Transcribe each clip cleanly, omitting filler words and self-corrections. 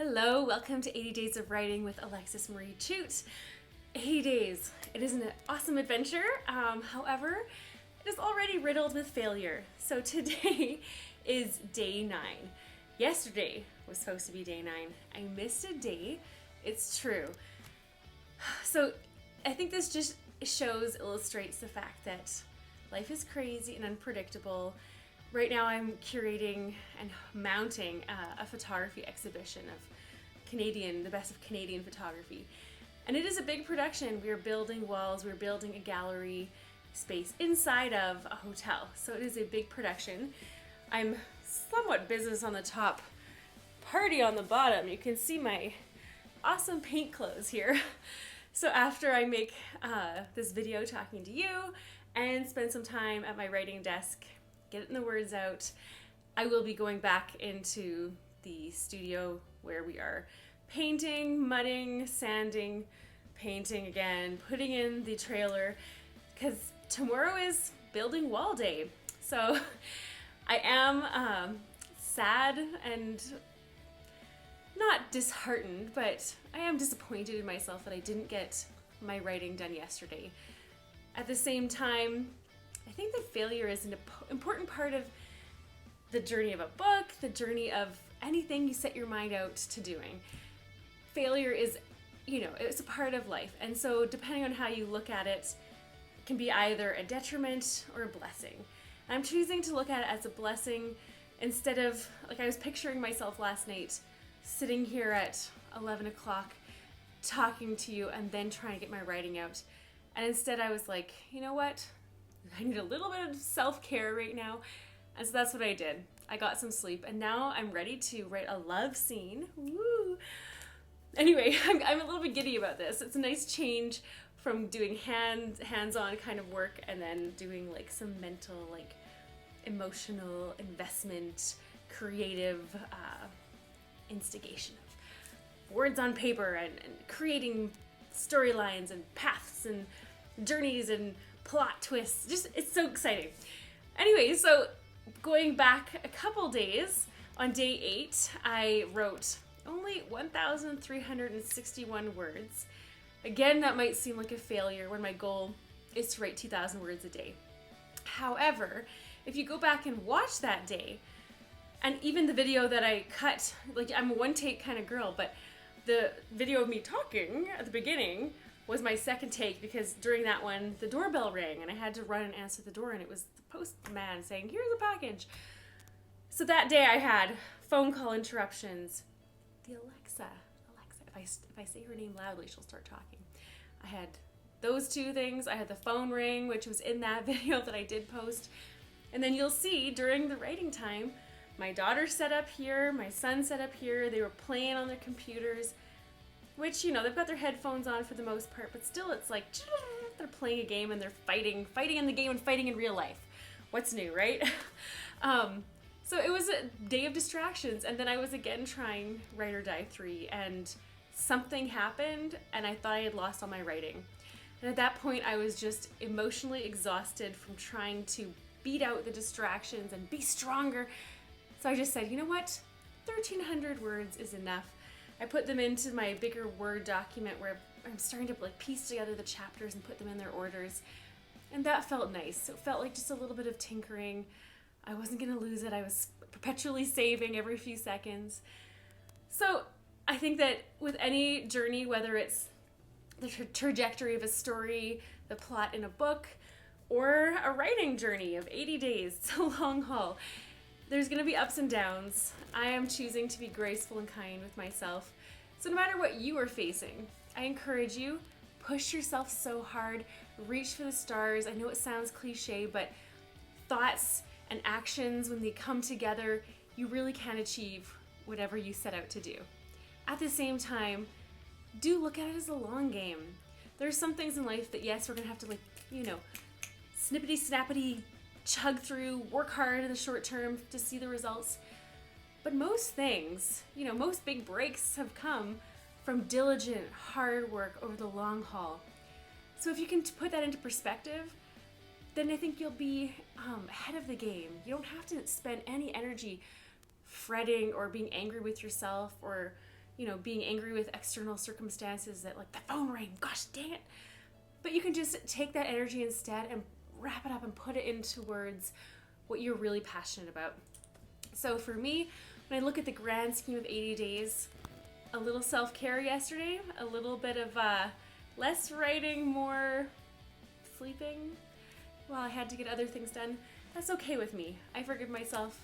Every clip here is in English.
Hello, welcome to 80 Days of Writing with Alexis Marie Chute. 80 days. It is an awesome adventure. However, it is already riddled with failure. So today is day 9. Yesterday was supposed to be day 9. I missed a day. It's true. So I think this just illustrates the fact that life is crazy and unpredictable. Right now I'm curating and mounting a photography exhibition of the best of Canadian photography. And it is a big production. We are building walls, we're building a gallery space inside of a hotel. So it is a big production. I'm somewhat business on the top, party on the bottom. You can see my awesome paint clothes here. So after I make this video talking to you and spend some time at my writing desk, getting the words out, I will be going back into the studio where we are painting, mudding, sanding, painting again, putting in the trailer, because tomorrow is building wall day. So I am sad and not disheartened, but I am disappointed in myself that I didn't get my writing done yesterday. At the same time, I think that failure is an important part of the journey of a book, the journey of anything you set your mind out to doing. Failure is, it's a part of life. And so depending on how you look at it, it can be either a detriment or a blessing. And I'm choosing to look at it as a blessing instead of, like I was picturing myself last night, sitting here at 11 o'clock talking to you and then trying to get my writing out. And instead I was like, you know what? I need a little bit of self-care right now. And so that's what I did. I got some sleep and now I'm ready to write a love scene. Woo! Anyway, I'm a little bit giddy about this. It's a nice change from doing hands-on kind of work and then doing like some mental, like emotional investment, creative instigation of words on paper and creating storylines and paths and journeys and plot twists. Just, it's so exciting. Anyway, so going back a couple days, on day 8, I wrote only 1,361 words. Again, that might seem like a failure when my goal is to write 2,000 words a day. However, if you go back and watch that day, and even the video that I cut, like I'm a one-take kind of girl, but the video of me talking at the beginning was my second take because during that one, the doorbell rang and I had to run and answer the door and it was the postman saying, here's a package. So that day I had phone call interruptions. The Alexa, if I say her name loudly, she'll start talking. I had those two things. I had the phone ring, which was in that video that I did post. And then you'll see during the writing time, my daughter set up here, my son set up here, they were playing on their computers, which, they've got their headphones on for the most part, but still it's like, they're playing a game and they're fighting in the game and fighting in real life. What's new, right? So it was a day of distractions, and then I was again trying Write or Die 3, and something happened, and I thought I had lost all my writing. And at that point, I was just emotionally exhausted from trying to beat out the distractions and be stronger. So I just said, you know what? 1,300 words is enough. I put them into my bigger Word document where I'm starting to like piece together the chapters and put them in their orders. And that felt nice. So it felt like just a little bit of tinkering. I wasn't going to lose it. I was perpetually saving every few seconds. So I think that with any journey, whether it's the trajectory of a story, the plot in a book, or a writing journey of 80 days, it's a long haul. There's going to be ups and downs. I am choosing to be graceful and kind with myself. So no matter what you are facing, I encourage you, push yourself so hard, reach for the stars. I know it sounds cliche, but thoughts and actions, when they come together, you really can achieve whatever you set out to do. At the same time, do look at it as a long game. There's some things in life that, yes, we're going to have to snippety-snappity chug through, work hard in the short term to see the results. But most things, most big breaks have come from diligent, hard work over the long haul. So if you can put that into perspective, then I think you'll be ahead of the game. You don't have to spend any energy fretting or being angry with yourself or you know, being angry with external circumstances that like the phone rang, gosh dang it. But you can just take that energy instead and wrap it up and put it into words what you're really passionate about. So for me, when I look at the grand scheme of 80 days, a little self-care yesterday, a little bit of less writing, more sleeping while I had to get other things done. That's okay with me. I forgive myself,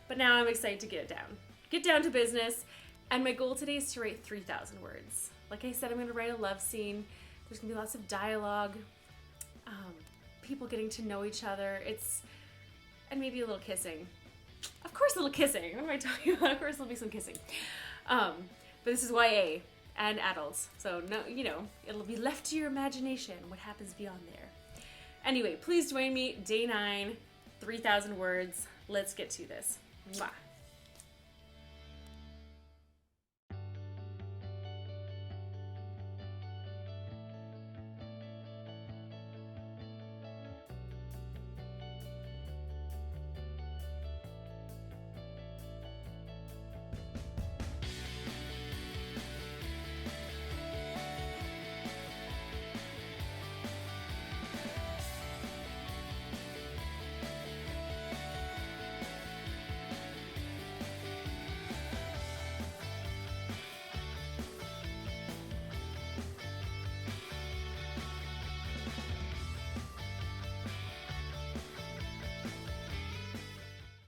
but now I'm excited to get down to business. And my goal today is to write 3,000 words. Like I said, I'm going to write a love scene. There's going to be lots of dialogue, people getting to know each other. And maybe a little kissing. Of course, a little kissing. What am I talking about? Of course, there'll be some kissing. But this is YA and adults. So, no, you know, it'll be left to your imagination what happens beyond there. Anyway, please join me, day 9, 3,000 words. Let's get to this. Mwah.